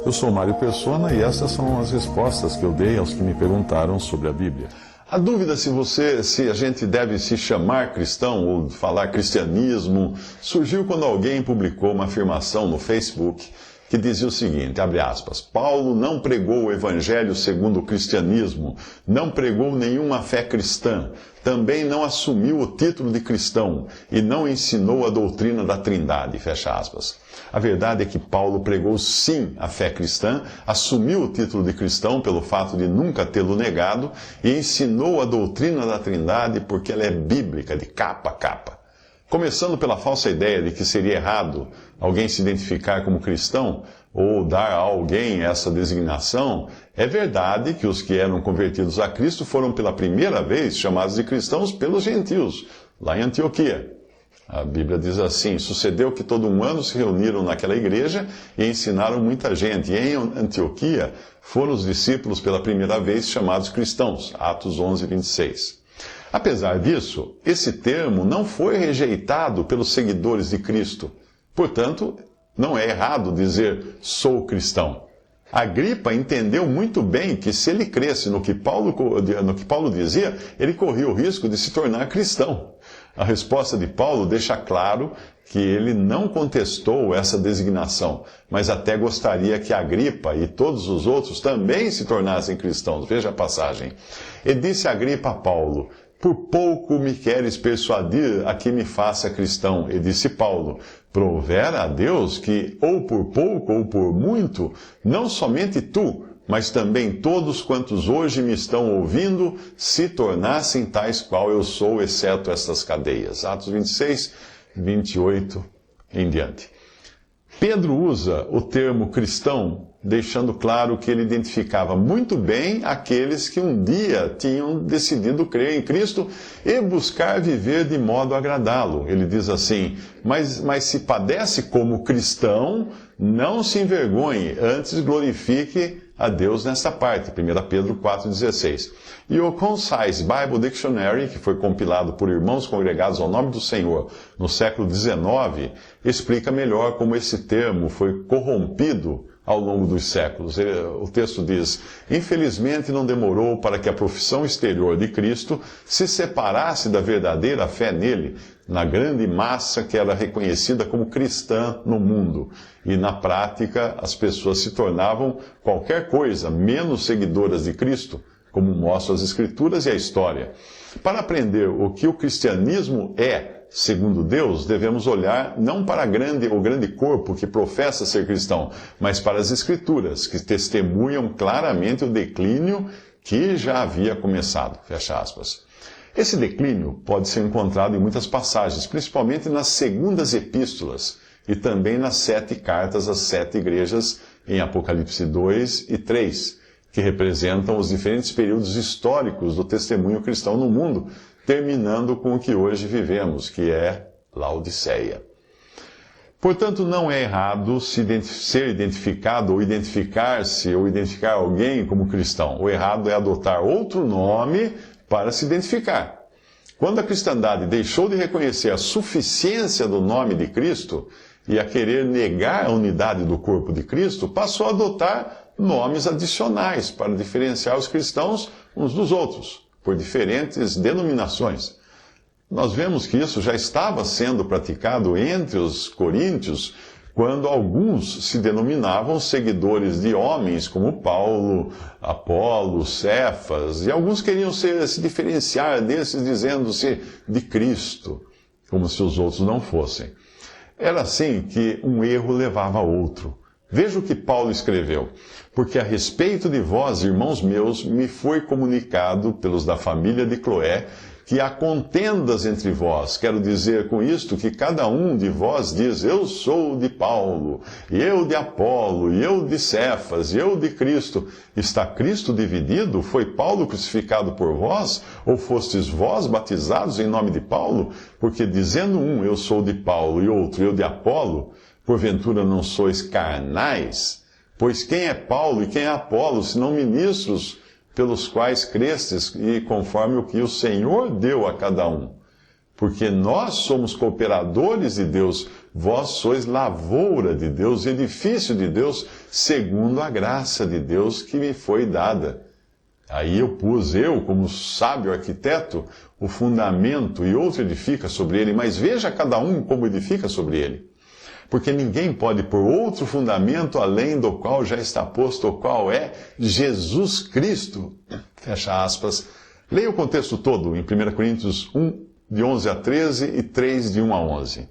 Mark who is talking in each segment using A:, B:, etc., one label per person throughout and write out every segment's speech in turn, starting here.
A: Eu sou Mário Persona e essas são as respostas que eu dei aos que me perguntaram sobre a Bíblia.
B: A dúvida se a gente deve se chamar cristão ou falar cristianismo surgiu quando alguém publicou uma afirmação no Facebook que dizia o seguinte, abre aspas, Paulo não pregou o evangelho segundo o cristianismo, não pregou nenhuma fé cristã, também não assumiu o título de cristão e não ensinou a doutrina da Trindade, fecha aspas. A verdade é que Paulo pregou sim a fé cristã, assumiu o título de cristão pelo fato de nunca tê-lo negado e ensinou a doutrina da Trindade porque ela é bíblica, de capa a capa. Começando pela falsa ideia de que seria errado alguém se identificar como cristão ou dar a alguém essa designação, é verdade que os que eram convertidos a Cristo foram pela primeira vez chamados de cristãos pelos gentios, lá em Antioquia. A Bíblia diz assim, sucedeu que todo um ano se reuniram naquela igreja e ensinaram muita gente. E em Antioquia foram os discípulos pela primeira vez chamados cristãos, Atos 11, 26. Apesar disso, esse termo não foi rejeitado pelos seguidores de Cristo. Portanto, não é errado dizer sou cristão. Agripa entendeu muito bem que se ele cresce no que Paulo dizia, ele corria o risco de se tornar cristão. A resposta de Paulo deixa claro que ele não contestou essa designação, mas até gostaria que Agripa e todos os outros também se tornassem cristãos. Veja a passagem. E disse Agripa a Paulo, por pouco me queres persuadir a que me faça cristão. E disse Paulo, provera a Deus que, ou por pouco ou por muito, não somente tu, mas também todos quantos hoje me estão ouvindo, se tornassem tais qual eu sou, exceto estas cadeias. Atos 26, 28 em diante. Pedro usa o termo cristão, deixando claro que ele identificava muito bem aqueles que um dia tinham decidido crer em Cristo e buscar viver de modo a agradá-lo. Ele diz assim, mas se padece como cristão, não se envergonhe, antes glorifique a Deus nesta parte, 1 Pedro 4,16. E o Concise Bible Dictionary, que foi compilado por irmãos congregados ao nome do Senhor no século XIX, explica melhor como esse termo foi corrompido ao longo dos séculos. O texto diz, infelizmente não demorou para que a profissão exterior de Cristo se separasse da verdadeira fé nele, na grande massa que era reconhecida como cristã no mundo. E na prática as pessoas se tornavam qualquer coisa, menos seguidoras de Cristo, como mostram as Escrituras e a história. Para aprender o que o cristianismo é, segundo Deus, devemos olhar não para o grande corpo que professa ser cristão, mas para as Escrituras, que testemunham claramente o declínio que já havia começado. Fecha aspas. Esse declínio pode ser encontrado em muitas passagens, principalmente nas segundas epístolas e também nas 7 cartas às 7 igrejas em Apocalipse 2 e 3, que representam os diferentes períodos históricos do testemunho cristão no mundo, terminando com o que hoje vivemos, que é Laodiceia. Portanto, não é errado ser identificado ou identificar-se ou identificar alguém como cristão. O errado é adotar outro nome para se identificar. Quando a cristandade deixou de reconhecer a suficiência do nome de Cristo e a querer negar a unidade do corpo de Cristo, passou a adotar nomes adicionais para diferenciar os cristãos uns dos outros, por diferentes denominações. Nós vemos que isso já estava sendo praticado entre os coríntios, quando alguns se denominavam seguidores de homens como Paulo, Apolo, Cefas, e alguns queriam se diferenciar desses dizendo-se de Cristo, como se os outros não fossem. Era assim que um erro levava a outro. Veja o que Paulo escreveu. Porque a respeito de vós, irmãos meus, me foi comunicado pelos da família de Cloé, que há contendas entre vós. Quero dizer com isto que cada um de vós diz, eu sou de Paulo, e eu de Apolo, e eu de Cefas, e eu de Cristo. Está Cristo dividido? Foi Paulo crucificado por vós? Ou fostes vós batizados em nome de Paulo? Porque dizendo um, eu sou de Paulo, e outro, eu de Apolo, porventura não sois carnais? Pois quem é Paulo e quem é Apolo, senão ministros pelos quais crestes e conforme o que o Senhor deu a cada um? Porque nós somos cooperadores de Deus, vós sois lavoura de Deus, edifício de Deus, segundo a graça de Deus que me foi dada. Aí eu, como sábio arquiteto, o fundamento e outro edifica sobre ele, mas veja cada um como edifica sobre ele. Porque ninguém pode pôr outro fundamento além do qual já está posto, o qual é Jesus Cristo. Fecha aspas. Leia o contexto todo em 1 Coríntios 1, de 11 a 13 e 3, de 1 a 11.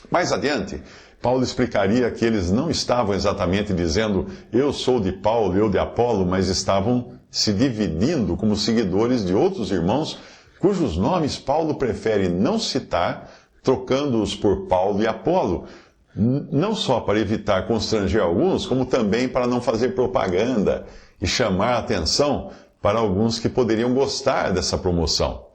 B: Mais adiante, Paulo explicaria que eles não estavam exatamente dizendo eu sou de Paulo, eu de Apolo, mas estavam se dividindo como seguidores de outros irmãos cujos nomes Paulo prefere não citar, trocando-os por Paulo e Apolo, não só para evitar constranger alguns, como também para não fazer propaganda e chamar a atenção para alguns que poderiam gostar dessa promoção.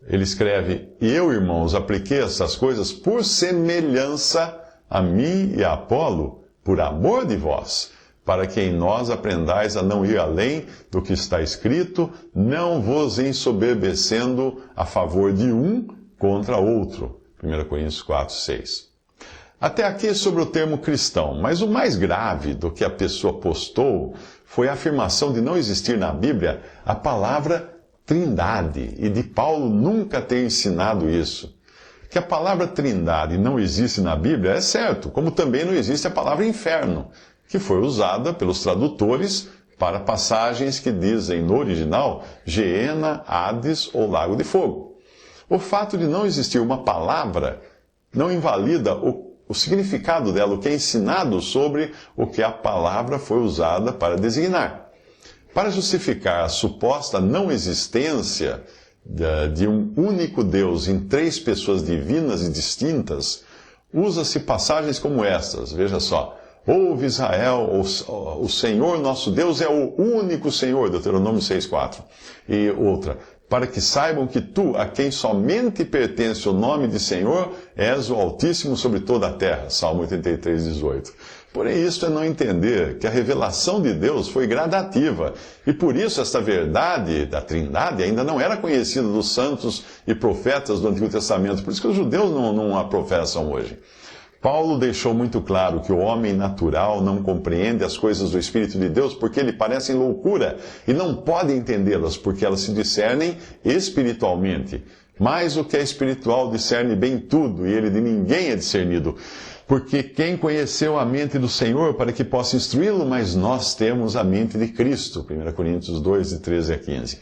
B: Ele escreve: e eu, irmãos, apliquei essas coisas por semelhança a mim e a Apolo, por amor de vós, para que em nós aprendais a não ir além do que está escrito, não vos ensoberbecendo a favor de um contra outro. 1 Coríntios 4, 6. Até aqui sobre o termo cristão, mas o mais grave do que a pessoa postou foi a afirmação de não existir na Bíblia a palavra Trindade, e de Paulo nunca ter ensinado isso. Que a palavra Trindade não existe na Bíblia é certo, como também não existe a palavra inferno, que foi usada pelos tradutores para passagens que dizem no original Geena, Hades ou Lago de Fogo. O fato de não existir uma palavra não invalida o significado dela, o que é ensinado sobre o que a palavra foi usada para designar. Para justificar a suposta não existência de um único Deus em três pessoas divinas e distintas, usa-se passagens como estas. Veja só. Ouve Israel, o Senhor nosso Deus é o único Senhor, Deuteronômio 6,4. E outra, para que saibam que tu, a quem somente pertence o nome de Senhor, és o Altíssimo sobre toda a terra, Salmo 83, 18. Porém, isto é não entender que a revelação de Deus foi gradativa, e por isso esta verdade da Trindade ainda não era conhecida dos santos e profetas do Antigo Testamento, por isso que os judeus não a professam hoje. Paulo deixou muito claro que o homem natural não compreende as coisas do Espírito de Deus porque lhe parecem loucura e não pode entendê-las porque elas se discernem espiritualmente. Mas o que é espiritual discerne bem tudo e ele de ninguém é discernido. Porque quem conheceu a mente do Senhor para que possa instruí-lo, mas nós temos a mente de Cristo. 1 Coríntios 2, de 13 a 15.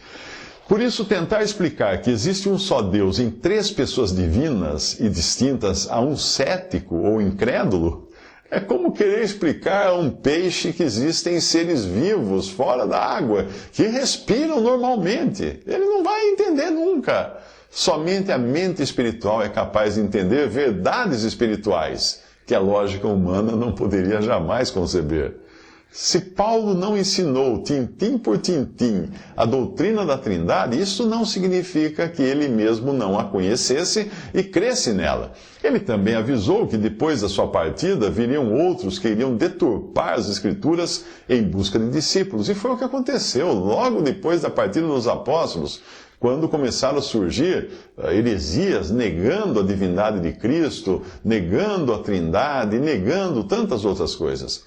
B: Por isso, tentar explicar que existe um só Deus em três pessoas divinas e distintas a um cético ou incrédulo é como querer explicar a um peixe que existem seres vivos fora da água, que respiram normalmente. Ele não vai entender nunca. Somente a mente espiritual é capaz de entender verdades espirituais que a lógica humana não poderia jamais conceber. Se Paulo não ensinou, tintim por tintim, a doutrina da Trindade, isso não significa que ele mesmo não a conhecesse e cresce nela. Ele também avisou que depois da sua partida viriam outros que iriam deturpar as Escrituras em busca de discípulos. E foi o que aconteceu logo depois da partida dos apóstolos, quando começaram a surgir heresias negando a divindade de Cristo, negando a Trindade, negando tantas outras coisas.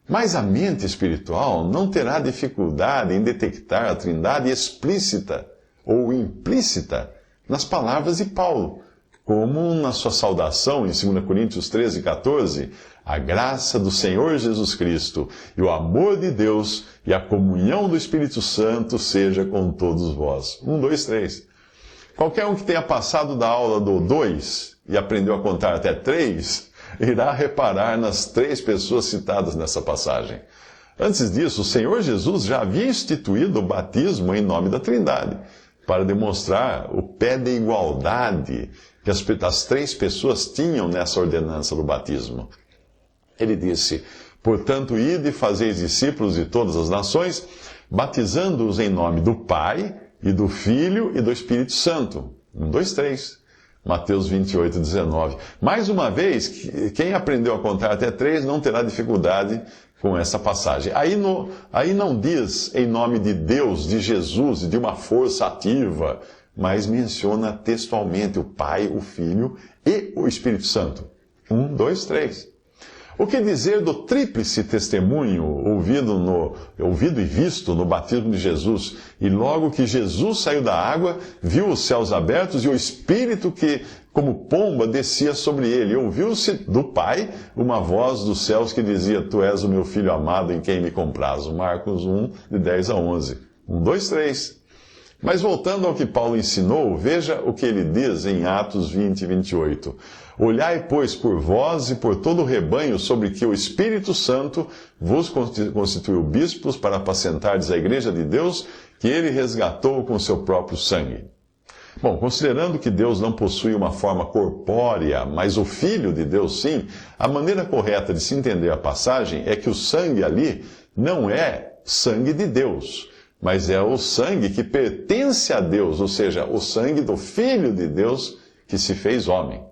B: Mas a mente espiritual não terá dificuldade em detectar a Trindade explícita ou implícita nas palavras de Paulo, como na sua saudação em 2 Coríntios 13, 14, a graça do Senhor Jesus Cristo e o amor de Deus e a comunhão do Espírito Santo seja com todos vós. 1, 2, 3. Qualquer um que tenha passado da aula do 2 e aprendeu a contar até 3... irá reparar nas três pessoas citadas nessa passagem. Antes disso, o Senhor Jesus já havia instituído o batismo em nome da Trindade, para demonstrar o pé de igualdade que as três pessoas tinham nessa ordenança do batismo. Ele disse: portanto, ide e fazeis discípulos de todas as nações, batizando-os em nome do Pai, e do Filho e do Espírito Santo. 1, 2, 3. Mateus 28, 19. Mais uma vez, quem aprendeu a contar até 3 não terá dificuldade com essa passagem. Aí não diz em nome de Deus, de Jesus e de uma força ativa, mas menciona textualmente o Pai, o Filho e o Espírito Santo. 1, 2, 3. O que dizer do tríplice testemunho ouvido e visto no batismo de Jesus? E logo que Jesus saiu da água, viu os céus abertos e o Espírito que, como pomba, descia sobre ele. E ouviu-se do Pai uma voz dos céus que dizia: Tu és o meu Filho amado em quem me comprazo. Marcos 1, de 10 a 11. 1, 2, 3. Mas voltando ao que Paulo ensinou, veja o que ele diz em Atos 20 e 28. Olhai, pois, por vós e por todo o rebanho sobre que o Espírito Santo vos constituiu bispos para apacentardes a igreja de Deus, que ele resgatou com seu próprio sangue. Bom, considerando que Deus não possui uma forma corpórea, mas o Filho de Deus sim, a maneira correta de se entender a passagem é que o sangue ali não é sangue de Deus, mas é o sangue que pertence a Deus, ou seja, o sangue do Filho de Deus que se fez homem.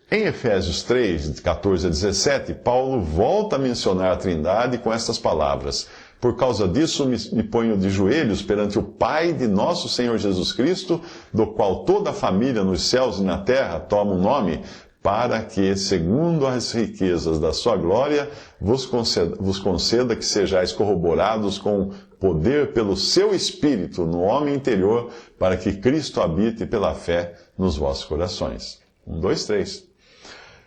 B: Em Efésios 3, de 14 a 17, Paulo volta a mencionar a Trindade com estas palavras: Por causa disso me ponho de joelhos perante o Pai de nosso Senhor Jesus Cristo, do qual toda a família nos céus e na terra toma o nome, para que, segundo as riquezas da sua glória, vos conceda que sejais corroborados com poder pelo seu Espírito no homem interior, para que Cristo habite pela fé nos vossos corações. 1, 2, 3.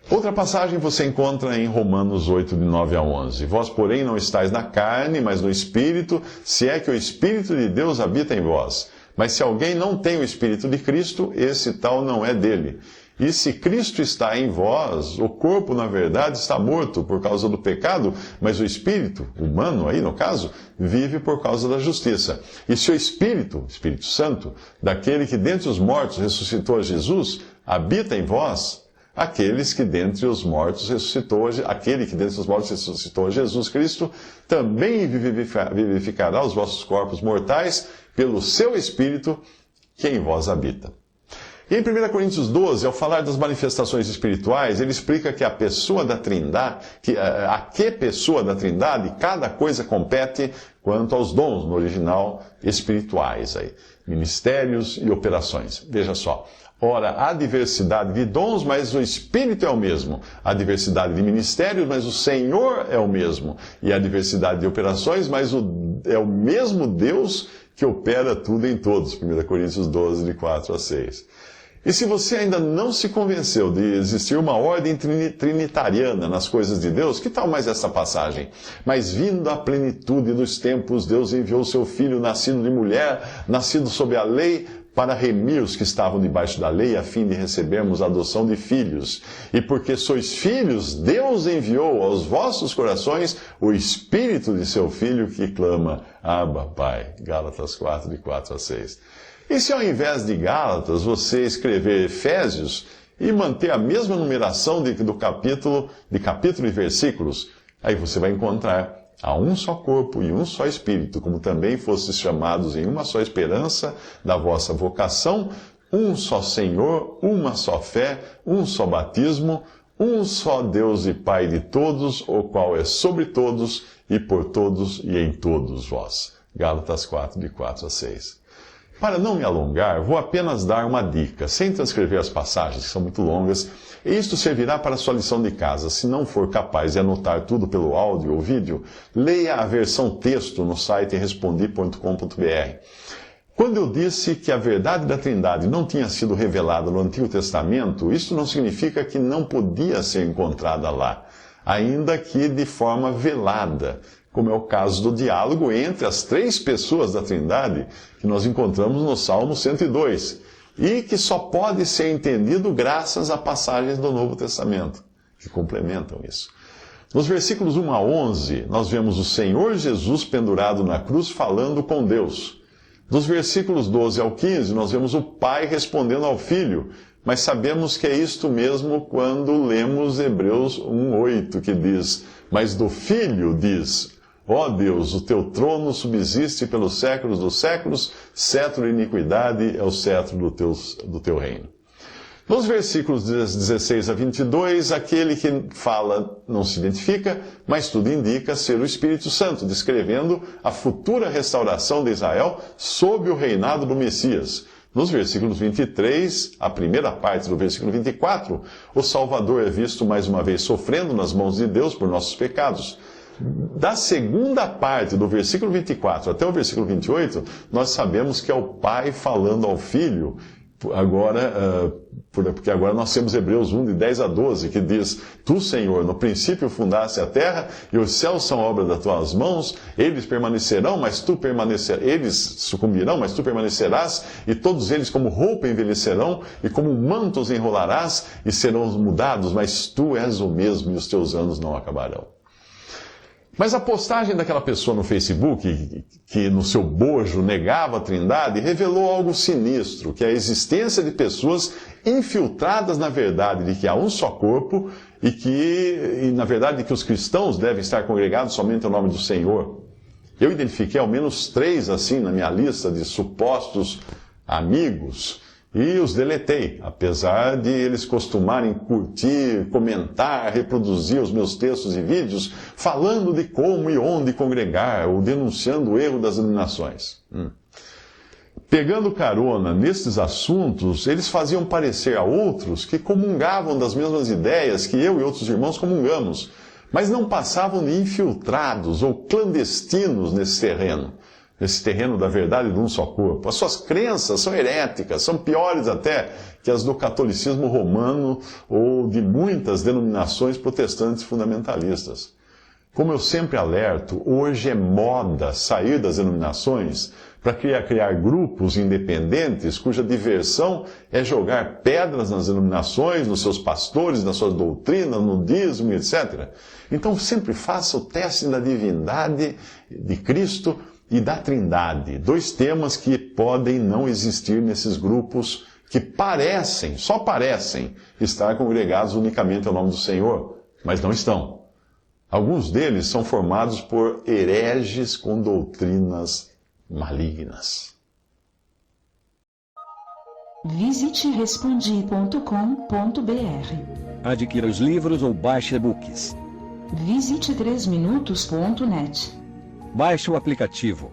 B: Outra passagem você encontra em Romanos 8, de 9 a 11. Vós, porém, não estáis na carne, mas no Espírito, se é que o Espírito de Deus habita em vós. Mas se alguém não tem o Espírito de Cristo, esse tal não é dele. E se Cristo está em vós, o corpo, na verdade, está morto por causa do pecado, mas o Espírito, humano aí no caso, vive por causa da justiça. E se o Espírito Santo, daquele que dentre os mortos ressuscitou a Jesus, habita em vós, aquele que dentre os mortos ressuscitou a Jesus Cristo, também vivificará os vossos corpos mortais pelo seu Espírito que em vós habita. E em 1 Coríntios 12, ao falar das manifestações espirituais, ele explica que a pessoa da Trindade, pessoa da Trindade, cada coisa compete quanto aos dons, no original, espirituais, aí, ministérios e operações. Veja só. Ora, há diversidade de dons, mas o Espírito é o mesmo. Há diversidade de ministérios, mas o Senhor é o mesmo. E há diversidade de operações, mas é o mesmo Deus que opera tudo em todos. 1 Coríntios 12, de 4 a 6. E se você ainda não se convenceu de existir uma ordem trinitariana nas coisas de Deus, que tal mais essa passagem? Mas vindo à plenitude dos tempos, Deus enviou seu Filho, nascido de mulher, nascido sob a lei, para remir os que estavam debaixo da lei, a fim de recebermos a adoção de filhos. E porque sois filhos, Deus enviou aos vossos corações o Espírito de seu Filho que clama: Abba, Pai. Gálatas 4, de 4 a 6. E se ao invés de Gálatas você escrever Efésios e manter a mesma numeração de capítulo e versículos, aí você vai encontrar: há um só corpo e um só Espírito, como também fostes chamados em uma só esperança da vossa vocação, um só Senhor, uma só fé, um só batismo, um só Deus e Pai de todos, o qual é sobre todos e por todos e em todos vós. Gálatas 4, de 4 a 6. Para não me alongar, vou apenas dar uma dica, sem transcrever as passagens, que são muito longas, e isto servirá para a sua lição de casa. Se não for capaz de anotar tudo pelo áudio ou vídeo, leia a versão texto no site respondi.com.br. Quando eu disse que a verdade da Trindade não tinha sido revelada no Antigo Testamento, isso não significa que não podia ser encontrada lá, ainda que de forma velada, como é o caso do diálogo entre as três pessoas da Trindade, que nós encontramos no Salmo 102, e que só pode ser entendido graças a passagens do Novo Testamento, que complementam isso. Nos versículos 1 a 11, nós vemos o Senhor Jesus pendurado na cruz falando com Deus. Dos versículos 12 ao 15, nós vemos o Pai respondendo ao Filho, mas sabemos que é isto mesmo quando lemos Hebreus 1:8, que diz: Mas do Filho diz: Ó Deus, o teu trono subsiste pelos séculos dos séculos, cetro de iniquidade é o cetro do teu reino. Nos versículos 16 a 22, aquele que fala não se identifica, mas tudo indica ser o Espírito Santo, descrevendo a futura restauração de Israel sob o reinado do Messias. Nos versículos 23, a primeira parte do versículo 24, o Salvador é visto mais uma vez sofrendo nas mãos de Deus por nossos pecados. Da segunda parte do versículo 24 até o versículo 28, nós sabemos que é o Pai falando ao Filho, porque agora nós temos Hebreus 1, de 10 a 12, que diz: Tu, Senhor, no princípio fundaste a terra, e os céus são obra das tuas mãos, eles sucumbirão, mas tu permanecerás, e todos eles como roupa envelhecerão, e como mantos enrolarás, e serão mudados, mas tu és o mesmo, e os teus anos não acabarão. Mas a postagem daquela pessoa no Facebook, que no seu bojo negava a Trindade, revelou algo sinistro, que é a existência de pessoas infiltradas na verdade de que há um só corpo e na verdade de que os cristãos devem estar congregados somente ao nome do Senhor. Eu identifiquei ao menos 3 assim na minha lista de supostos amigos, e os deletei, apesar de eles costumarem curtir, comentar, reproduzir os meus textos e vídeos, falando de como e onde congregar, ou denunciando o erro das denominações. Pegando carona nesses assuntos, eles faziam parecer a outros que comungavam das mesmas ideias que eu e outros irmãos comungamos, mas não passavam de infiltrados ou clandestinos nesse terreno da verdade de um só corpo. As suas crenças são heréticas, são piores até que as do catolicismo romano ou de muitas denominações protestantes fundamentalistas. Como eu sempre alerto, hoje é moda sair das denominações para criar grupos independentes cuja diversão é jogar pedras nas denominações, nos seus pastores, nas suas doutrinas, no dízimo, etc. Então sempre faça o teste da divindade de Cristo e da Trindade, 2 temas que podem não existir nesses grupos que só parecem estar congregados unicamente ao nome do Senhor, mas não estão. Alguns deles são formados por hereges com doutrinas malignas.
C: Visite respondi.com.br.
D: Adquira os livros ou baixe e-books.
C: Visite 3minutos.net.
D: Baixe o aplicativo